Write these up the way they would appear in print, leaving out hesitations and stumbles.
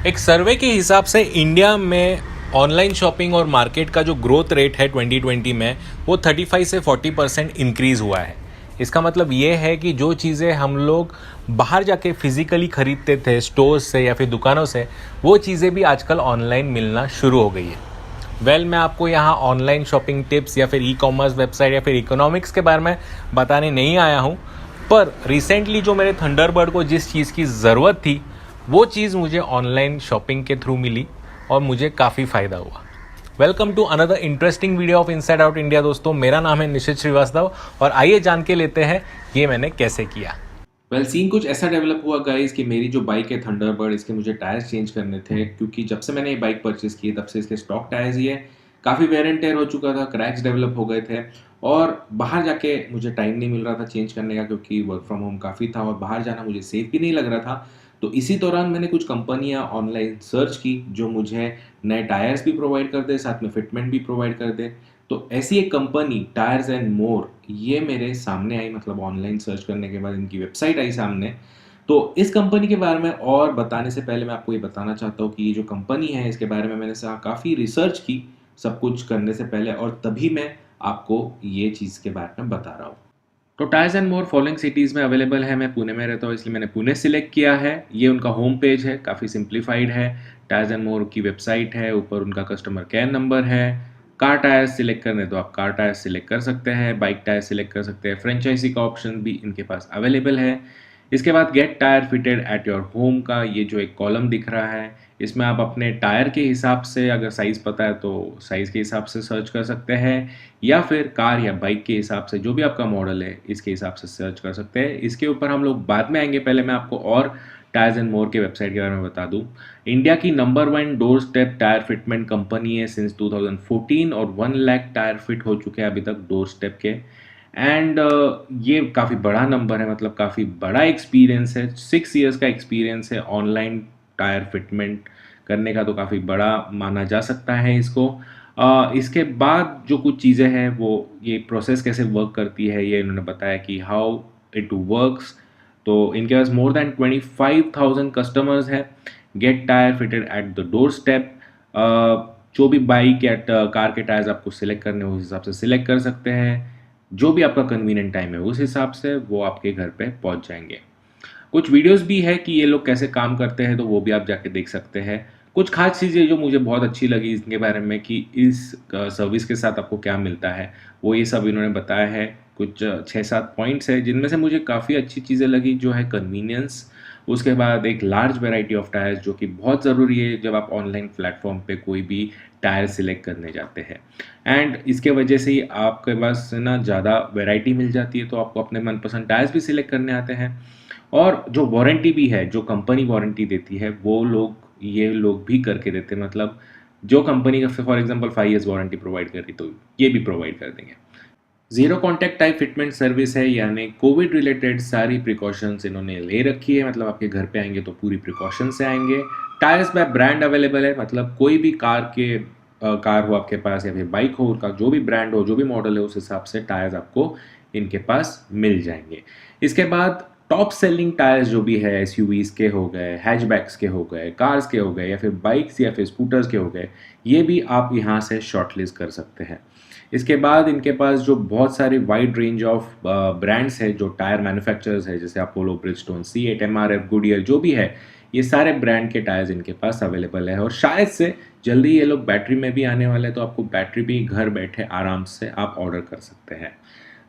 एक सर्वे के हिसाब से इंडिया में ऑनलाइन शॉपिंग और मार्केट का जो ग्रोथ रेट है 2020 में वो 35 से 40% इंक्रीज़ हुआ है। इसका मतलब ये है कि जो चीज़ें हम लोग बाहर जाके फिज़िकली ख़रीदते थे स्टोर्स से या फिर दुकानों से, वो चीज़ें भी आजकल ऑनलाइन मिलना शुरू हो गई है। मैं आपको यहाँ ऑनलाइन शॉपिंग टिप्स या फिर ई कॉमर्स वेबसाइट या फिर इकोनॉमिक्स के बारे में बताने नहीं आया हूँ, पर रिसेंटली जो मेरे थंडरबर्ड को जिस चीज़ की ज़रूरत थी वो चीज़ मुझे ऑनलाइन शॉपिंग के थ्रू मिली और मुझे काफ़ी फ़ायदा हुआ। Welcome to another interesting video of inside out India. दोस्तों, मेरा नाम है निशित श्रीवास्तव और आइए जान के लेते हैं ये मैंने कैसे किया। सीन कुछ ऐसा डेवलप हुआ गाइस कि मेरी जो बाइक है थंडरबर्ड, इसके मुझे टायर्स चेंज करने थे, क्योंकि जब से मैंने ये बाइक परचेज़ की है तब से इसके स्टॉक टायर्स ही है। काफ़ी वेयर एंड टेयर हो चुका था, क्रैक्स डेवलप हो गए थे और बाहर जाके मुझे टाइम नहीं मिल रहा था चेंज करने का, क्योंकि वर्क फ्रॉम होम काफ़ी था और बाहर जाना मुझे सेफ भी नहीं लग रहा था। तो इसी दौरान मैंने कुछ कंपनियाँ ऑनलाइन सर्च की जो मुझे नए टायर्स भी प्रोवाइड कर दे, साथ में फिटमेंट भी प्रोवाइड कर दे। तो ऐसी एक कंपनी टायर्स एंड मोर, ये मेरे सामने आई, मतलब ऑनलाइन सर्च करने के बाद इनकी वेबसाइट आई सामने। तो इस कंपनी के बारे में और बताने से पहले मैं आपको ये बताना चाहता हूँ कि ये जो कंपनी है इसके बारे में मैंने काफ़ी रिसर्च की सब कुछ करने से पहले, और तभी मैं आपको ये चीज़ के बारे में बता रहा हूँ। तो tyres and more following cities में अवेलेबल है। मैं पुणे में रहता हूँ इसलिए मैंने पुणे सिलेक्ट किया है। ये उनका होम पेज है, काफ़ी सिंप्लीफाइड है। टायर्स एंड मोर की वेबसाइट है, ऊपर उनका कस्टमर केयर नंबर है। कार टायर्स सिलेक्ट करने तो आप कार टायर्स सिलेक्ट कर सकते हैं, बाइक टायर सिलेक्ट कर सकते हैं, फ्रेंचाइजी का ऑप्शन भी इनके पास अवेलेबल है। इसके बाद get tyre fitted at your home का ये जो एक कॉलम दिख रहा है, इसमें आप अपने टायर के हिसाब से, अगर साइज़ पता है तो साइज़ के हिसाब से सर्च कर सकते हैं, या फिर कार या बाइक के हिसाब से जो भी आपका मॉडल है इसके हिसाब से सर्च कर सकते हैं। इसके ऊपर हम लोग बाद में आएंगे, पहले मैं आपको और टायर्स एंड मोर के वेबसाइट के बारे में बता दूं। इंडिया की number 1 door step tyre fitment company है सिंस 2014 और 1 लाख टायर फिट हो चुके हैं अभी तक डोर स्टेप के। एंड ये काफ़ी बड़ा नंबर है, मतलब काफ़ी बड़ा एक्सपीरियंस है। 6 ईयर्स का एक्सपीरियंस है ऑनलाइन टायर फिटमेंट करने का, तो काफ़ी बड़ा माना जा सकता है इसको। इसके बाद जो कुछ चीज़ें हैं वो ये प्रोसेस कैसे वर्क करती है ये इन्होंने बताया कि हाउ इट वर्क्स। तो इनके पास मोर देन 25,000 कस्टमर्स हैं। Get tyre fitted at the doorstep. जो भी बाइक या कार के टायर्स आपको सिलेक्ट करने हो उस हिसाब से सिलेक्ट कर सकते हैं। जो भी आपका कन्वीनियंट टाइम है उस हिसाब से वो आपके घर पे पहुंच जाएंगे। कुछ वीडियोस भी है कि ये लोग कैसे काम करते हैं, तो वो भी आप जाके देख सकते हैं। कुछ खास चीज़ें जो मुझे बहुत अच्छी लगी इसके बारे में कि इस सर्विस के साथ आपको क्या मिलता है, वो ये सब इन्होंने बताया है। कुछ 6-7 पॉइंट्स है जिनमें से मुझे काफ़ी अच्छी चीज़ें लगी, जो है कन्वीनियंस। उसके बाद एक लार्ज वैरायटी ऑफ टायर्स, जो कि बहुत ज़रूरी है जब आप ऑनलाइन प्लेटफॉर्म पे कोई भी टायर सिलेक्ट करने जाते हैं। एंड इसके वजह से ही आपके पास ना ज़्यादा वैरायटी मिल जाती है, तो आपको अपने मनपसंद टायर्स भी सिलेक्ट करने आते हैं। और जो वारंटी भी है, जो कंपनी वारंटी देती है, वो ये लोग भी करके देते हैं। मतलब जो कंपनी का for example 5 years warranty provide कर रही, तो ये भी प्रोवाइड कर देंगे। Zero contact type fitment service है, यानी कोविड रिलेटेड सारी प्रिकॉशंस इन्होंने ले रखी है। मतलब आपके घर पे आएंगे तो पूरी प्रिकॉशन से आएंगे। टायर्स बाय ब्रांड अवेलेबल है, मतलब कोई भी कार हो आपके पास या फिर बाइक हो, उसका जो भी ब्रांड हो, जो भी मॉडल है, उस हिसाब से टायर्स आपको इनके पास मिल जाएंगे। इसके बाद टॉप सेलिंग टायर्स जो भी है, एसयूवीज के हो गए, हैचबैक्स के हो गए, कार्स के हो गए, या फिर बाइक्स या फिर स्कूटर्स के हो गए, ये भी आप यहाँ से शॉर्टलिस्ट कर सकते हैं। इसके बाद इनके पास जो बहुत सारे वाइड रेंज ऑफ ब्रांड्स है, जो टायर मैन्युफैक्चरर्स है, जैसे Apollo, Bridgestone, CEAT, MRF, Goodyear, जो भी है, ये सारे ब्रांड के टायर्स इनके पास अवेलेबल है। और शायद से जल्दी ये लोग बैटरी में भी आने वाले हैं, तो आपको बैटरी भी घर बैठे आराम से आप ऑर्डर कर सकते हैं।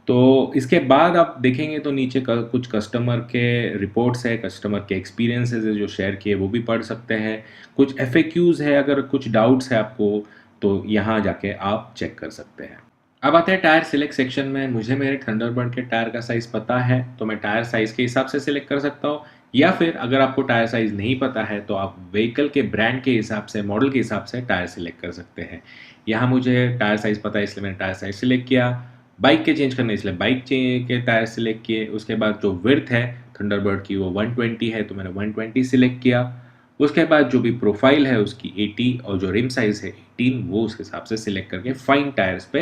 तो इसके बाद आप देखेंगे तो नीचे कुछ कस्टमर के रिपोर्ट्स है, कस्टमर के एक्सपीरियंसेस है जो शेयर किए, वो भी पढ़ सकते हैं। कुछ एफएक्यूज़ है, अगर कुछ डाउट्स है आपको तो यहाँ जाके आप चेक कर सकते हैं। अब आते हैं टायर सिलेक्ट सेक्शन में। मुझे मेरे थंडरबर्ड के टायर का साइज़ पता है, तो मैं टायर साइज़ के हिसाब से सिलेक्ट कर सकता हूँ, या फिर अगर आपको टायर साइज़ नहीं पता है तो आप व्हीकल के ब्रांड के हिसाब से, मॉडल के हिसाब से टायर सिलेक्ट कर सकते हैं। यहाँ मुझे टायर साइज़ पता है इसलिए मैंने टायर साइज़ सिलेक्ट किया। बाइक के चेंज करने इसलिए बाइक के टायर सिलेक्ट किए। उसके बाद जो विड्थ है थंडरबर्ड की वो 120 है, तो मैंने 120 सिलेक्ट किया। उसके बाद जो भी प्रोफाइल है उसकी 80 और जो रिम साइज़ है 18, वो उस हिसाब से सिलेक्ट करके फाइन टायर्स पे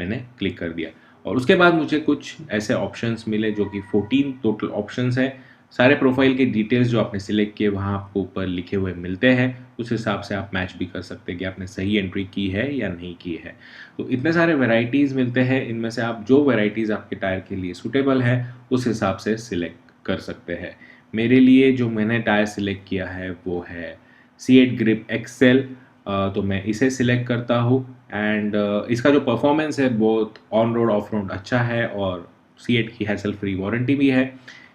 मैंने क्लिक कर दिया। और उसके बाद मुझे कुछ ऐसे ऑप्शंस मिले जो कि 14 टोटल ऑप्शंस है। सारे प्रोफाइल के डिटेल्स जो आपने सिलेक्ट किए वहाँ आपको ऊपर लिखे हुए मिलते हैं। उस हिसाब से आप मैच भी कर सकते हैं कि आपने सही एंट्री की है या नहीं की है। तो इतने सारे वैराइटीज़ मिलते हैं, इनमें से आप जो वैराइटीज़ आपके टायर के लिए सूटेबल है उस हिसाब से सिलेक्ट कर सकते हैं। मेरे लिए जो मैंने टायर सिलेक्ट किया है वो है C8 ग्रिप एक्सेल, तो मैं इसे सिलेक्ट करता हूँ। एंड इसका जो परफॉर्मेंस है बहुत ऑन रोड ऑफ रोड अच्छा है और C8 की हैसल फ्री वारंटी भी है।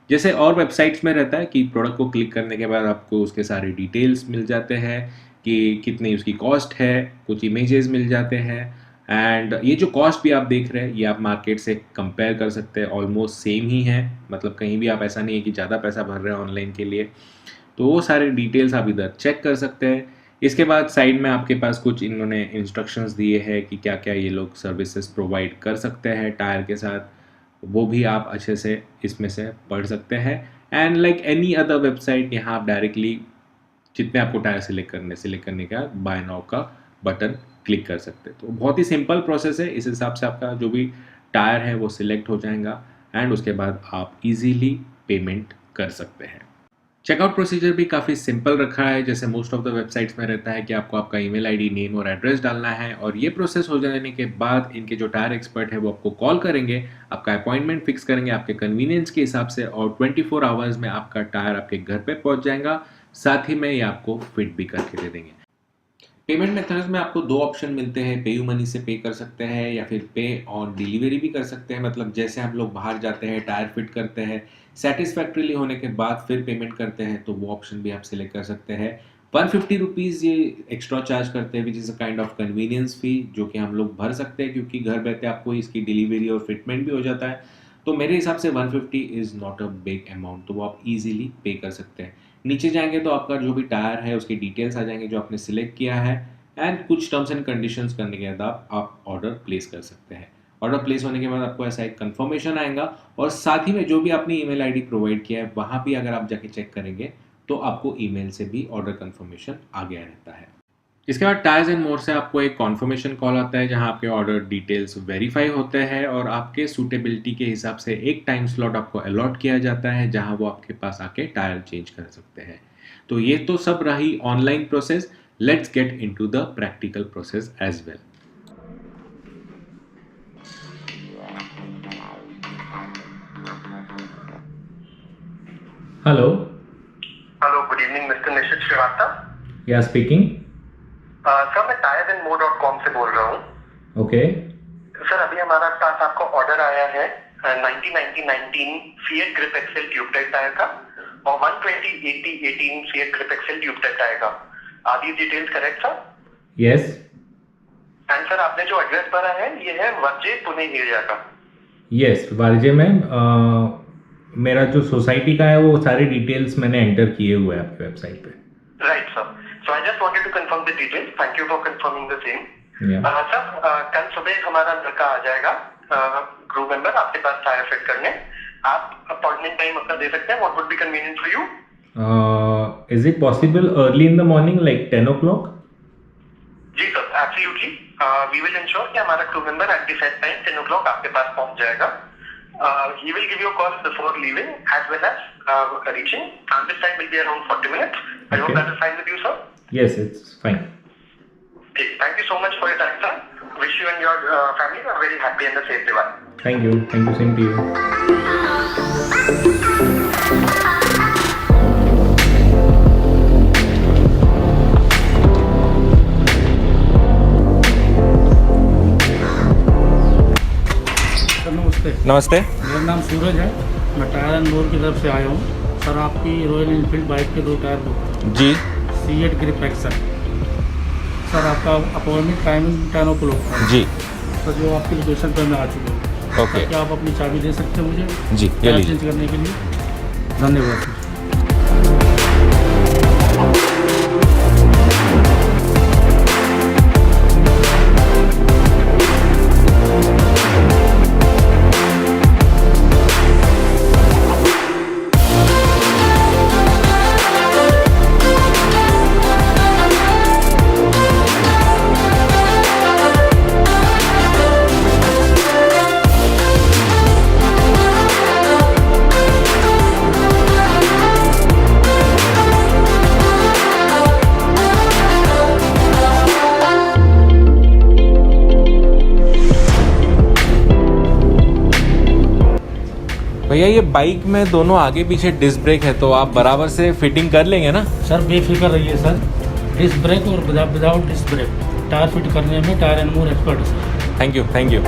जैसे और वेबसाइट्स में रहता है कि प्रोडक्ट को क्लिक करने के बाद आपको उसके सारे डिटेल्स मिल जाते हैं कि कितनी उसकी कॉस्ट है, कुछ इमेजेस मिल जाते हैं। एंड ये जो कॉस्ट भी आप देख रहे हैं ये आप मार्केट से कंपेयर कर सकते हैं, ऑलमोस्ट सेम ही है। मतलब कहीं भी आप ऐसा नहीं है कि ज़्यादा पैसा भर रहे हैं ऑनलाइन के लिए। तो वो सारे डिटेल्स आप इधर चेक कर सकते हैं। इसके बाद साइड में आपके पास कुछ इन्होंने इंस्ट्रक्शंस दिए हैं कि क्या क्या ये लोग सर्विसेज प्रोवाइड कर सकते हैं टायर के साथ, वो भी आप अच्छे से इसमें से पढ़ सकते हैं। And like any other website, यहाँ आप डायरेक्टली जितने आपको टायर सिलेक्ट करने के बाद बाय नाउ का बटन क्लिक कर सकते हैं। तो बहुत ही सिंपल प्रोसेस है। इस हिसाब से आपका जो भी टायर है वो सिलेक्ट हो जाएगा एंड उसके बाद आप इजीली पेमेंट कर सकते हैं। चेकआउट प्रोसीजर भी काफ़ी सिंपल रखा है। जैसे मोस्ट ऑफ द वेबसाइट्स में रहता है कि आपको आपका ईमेल आईडी, नेम और एड्रेस डालना है और ये प्रोसेस हो जाने के बाद इनके जो टायर एक्सपर्ट है वो आपको कॉल करेंगे, आपका अपॉइंटमेंट फिक्स करेंगे आपके कन्वीनियंस के हिसाब से और 24 आवर्स में आपका टायर आपके घर पे पहुंच जाएगा। साथ ही में ये आपको फिट भी करके दे देंगे। पेमेंट मेथड्स में आपको दो ऑप्शन मिलते हैं, पे यू मनी से पे कर सकते हैं या फिर पे ऑन डिलीवरी भी कर सकते हैं। मतलब जैसे हम लोग बाहर जाते हैं, टायर फिट करते हैं, सेटिस्फैक्ट्रीली होने के बाद फिर पेमेंट करते हैं, तो वो ऑप्शन भी आप सिलेक्ट कर सकते हैं। 150 रुपीज़ ये एक्स्ट्रा चार्ज करते हैं which is a kind of convenience fee, जो कि हम लोग भर सकते हैं क्योंकि घर बैठे आपको इसकी डिलीवरी और फिटमेंट भी हो जाता है। तो मेरे हिसाब से 150 is not a big amount, तो वो आप ईजिली पे कर सकते हैं। नीचे जाएंगे तो आपका जो भी टायर है उसकी डिटेल्स आ जाएंगे जो आपने सिलेक्ट किया है एंड कुछ टर्म्स एंड कंडीशंस करने के बाद आप ऑर्डर प्लेस कर सकते हैं। ऑर्डर प्लेस होने के बाद आपको ऐसा एक कंफर्मेशन आएगा और साथ ही में जो भी आपने ईमेल आईडी प्रोवाइड किया है वहाँ भी अगर आप जाके चेक करेंगे तो आपको ईमेल से भी ऑर्डर कंफर्मेशन आ गया रहता है। इसके बाद टायर्स एंड मोर से आपको एक कॉन्फर्मेशन कॉल आता है जहां आपके ऑर्डर डिटेल्स वेरीफाई होते हैं और आपके सूटेबिलिटी के हिसाब से एक टाइम स्लॉट आपको अलॉट किया जाता है जहां वो आपके पास आके टायर चेंज कर सकते हैं। तो ये तो सब रही online process. Let's get into the practical process as well. Hello. Hello, good evening mister Nishit Srivastava. Yeah speaking. Sir मैं tiresandmore.com से बोल रहा हूँ। ओके। सर अभी हमारा पास आपको ऑर्डर आया है 19 Fiat Grip XL tube type tyre का और 120/80/18 Fiat Grip XL tube type tyre का। Are these details correct sir? Yes. And sir आपने जो एड्रेस भरा है ये है वर्जे पुणे एरिया का? यस, वारजे में मेरा जो सोसाइटी का है वो सारे डिटेल्स मैंने एंटर किए हुए हैं आपकी वेबसाइट पे। Right sir, so I just wanted to confirm the details. Thank you for confirming the same. Sir कल सुबह हमारा लड़का आ जाएगा, क्रू मेंबर आपके पास टायर फिट करने। आप अपॉइंटमेंट टाइम अपना दे सकते हैं? What would be convenient for you? Is it possible early in the morning like 10 o'clock? जी sir, absolutely. We will ensure कि हमारा crew member at the set time 10 o'clock आपके पास पहुंच जाएगा। He will give you a call before leaving as well as reaching. And this time will be around 40 minutes. I hope that is fine with you, sir. Yes, it's fine. Okay, thank you so much for your time, sir. Wish you and your family a very happy and a safe Diwali. Thank you. Thank you. Same to you. Sir नमस्ते। नमस्ते। मेरा नाम सूरज है, मैं tyre and मोर की तरफ से आया हूँ। सर आपकी रॉयल एनफील्ड बाइक के 2 टायर बुक जी। C8 grip excel. सर आपका अपॉइंटमेंट टाइमिंग 10 o'clock था। जी। सर जो आपकी लोकेशन पर मैं आ चुका हूँ। ओके। क्या आप अपनी चाबी दे सकते हैं मुझे जी, ये टायर लीजिए। चेंज करने के लिए? धन्यवाद सर। भैया ये बाइक में दोनों आगे पीछे डिस्क ब्रेक है तो आप बराबर से फिटिंग कर लेंगे ना? सर बेफिक्र रहिए सर, डिस्क ब्रेक और without disc brake tyre fit करने में टायर एंड मोर एक्सपर्ट है sir. Thank you, thank you.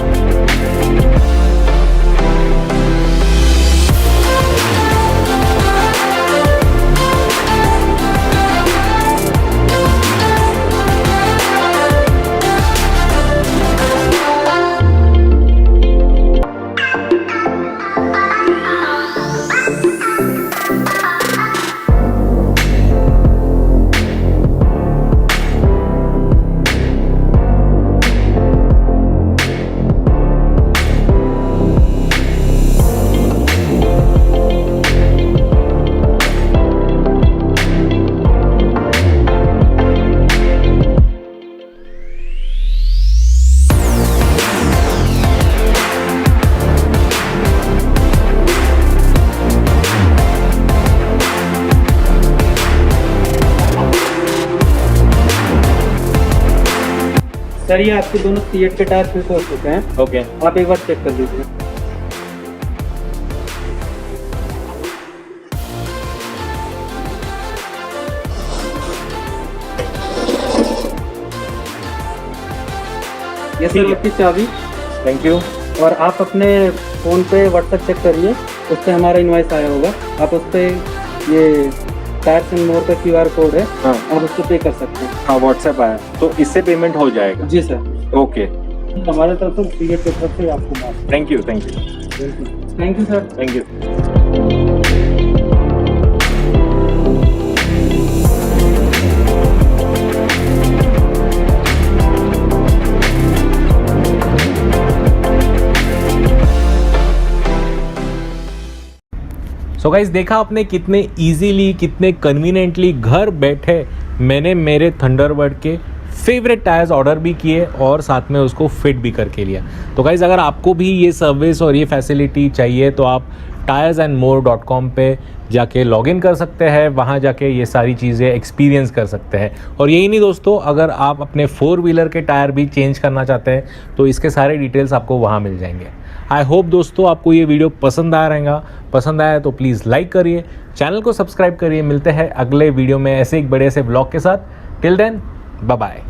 Sir ये आपके दोनों C8 के टायर फिट हो चुके हैं। ओके, आप एक बार चेक कर लीजिए। ये सर आपकी चाबी। Thank you. और आप अपने फ़ोन पे व्हाट्सएप चेक करिए, उस पर हमारा इनवॉइस आया होगा। आप उस पर ये टायर्स एंड मोर का QR कोड है, हाँ, आप उसको पे कर सकते हैं। हाँ व्हाट्सएप आया तो इससे पेमेंट हो जाएगा? जी सर। ओके, हमारे तरफ से C8 की तरफ से आपको माफ। Thank you, thank you, thank you sir. Thank you. So guys देखा आपने कितने इजीली, कितने कन्वीनियंटली घर बैठे मैंने मेरे थंडरबर्ड के फेवरेट टायर्स ऑर्डर भी किए और साथ में उसको फिट भी करके लिया। तो गाइस अगर आपको भी ये सर्विस और ये फैसिलिटी चाहिए तो आप tyresandmore.com पे जाके लॉगिन कर सकते हैं, वहाँ जाके ये सारी चीज़ें एक्सपीरियंस कर सकते हैं। और यही नहीं दोस्तों, अगर आप अपने 4 व्हीलर के टायर भी चेंज करना चाहते हैं तो इसके सारे डिटेल्स आपको वहाँ मिल जाएंगे। आई होप दोस्तों आपको ये वीडियो पसंद आया रहेगा। पसंद आया तो प्लीज़ लाइक करिए, चैनल को सब्सक्राइब करिए। मिलते हैं अगले वीडियो में ऐसे एक बड़े से ब्लॉग के साथ। Till then bye bye.